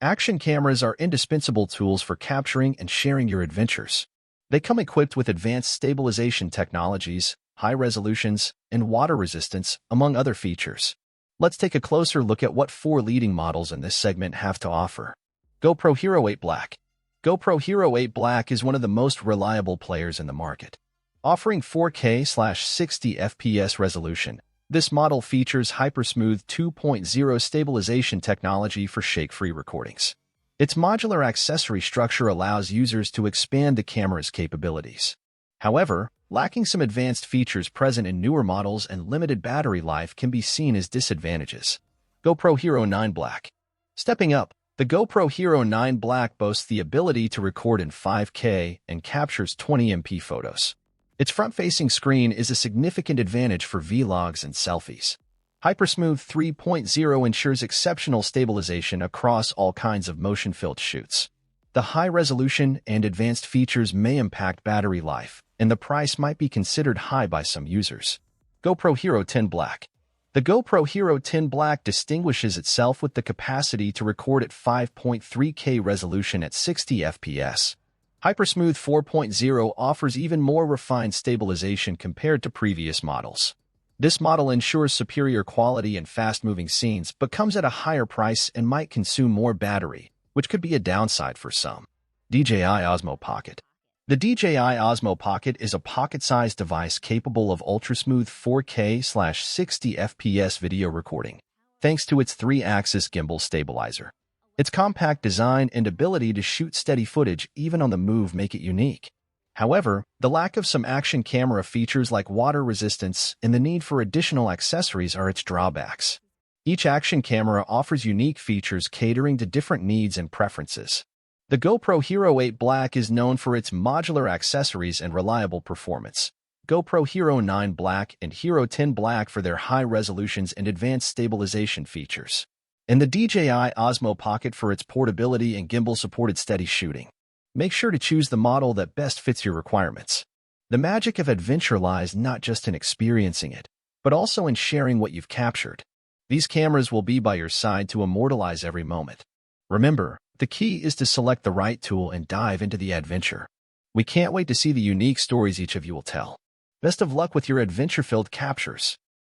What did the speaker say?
Action cameras are indispensable tools for capturing and sharing your adventures. They come equipped with advanced stabilization technologies, high resolutions, and water resistance, among other features. Let's take a closer look at what 4 leading models in this segment have to offer. GoPro Hero 8 Black. GoPro Hero 8 Black is one of the most reliable players in the market. Offering 4K/60 FPS resolution, this model features Hypersmooth 2.0 stabilization technology for shake-free recordings. Its modular accessory structure allows users to expand the camera's capabilities. However, lacking some advanced features present in newer models and limited battery life can be seen as disadvantages. GoPro Hero 9 Black. Stepping up, the GoPro Hero 9 Black boasts the ability to record in 5K and captures 20MP photos. Its front-facing screen is a significant advantage for vlogs and selfies. Hypersmooth 3.0 ensures exceptional stabilization across all kinds of motion-filled shoots. The high resolution and advanced features may impact battery life, and the price might be considered high by some users. GoPro Hero 10 Black. The GoPro Hero 10 Black distinguishes itself with the capacity to record at 5.3K resolution at 60 FPS. Hypersmooth 4.0 offers even more refined stabilization compared to previous models. This model ensures superior quality and fast-moving scenes, but comes at a higher price and might consume more battery, which could be a downside for some. DJI Osmo Pocket. The DJI Osmo Pocket is a pocket-sized device capable of ultra-smooth 4K/60 FPS video recording, thanks to its 3-axis gimbal stabilizer. Its compact design and ability to shoot steady footage even on the move make it unique. However, the lack of some action camera features like water resistance and the need for additional accessories are its drawbacks. Each action camera offers unique features catering to different needs and preferences. The GoPro Hero 8 Black is known for its modular accessories and reliable performance. GoPro Hero 9 Black and Hero 10 Black for their high resolutions and advanced stabilization features, and the DJI Osmo Pocket for its portability and gimbal-supported steady shooting. Make sure to choose the model that best fits your requirements. The magic of adventure lies not just in experiencing it, but also in sharing what you've captured. These cameras will be by your side to immortalize every moment. Remember, the key is to select the right tool and dive into the adventure. We can't wait to see the unique stories each of you will tell. Best of luck with your adventure-filled captures.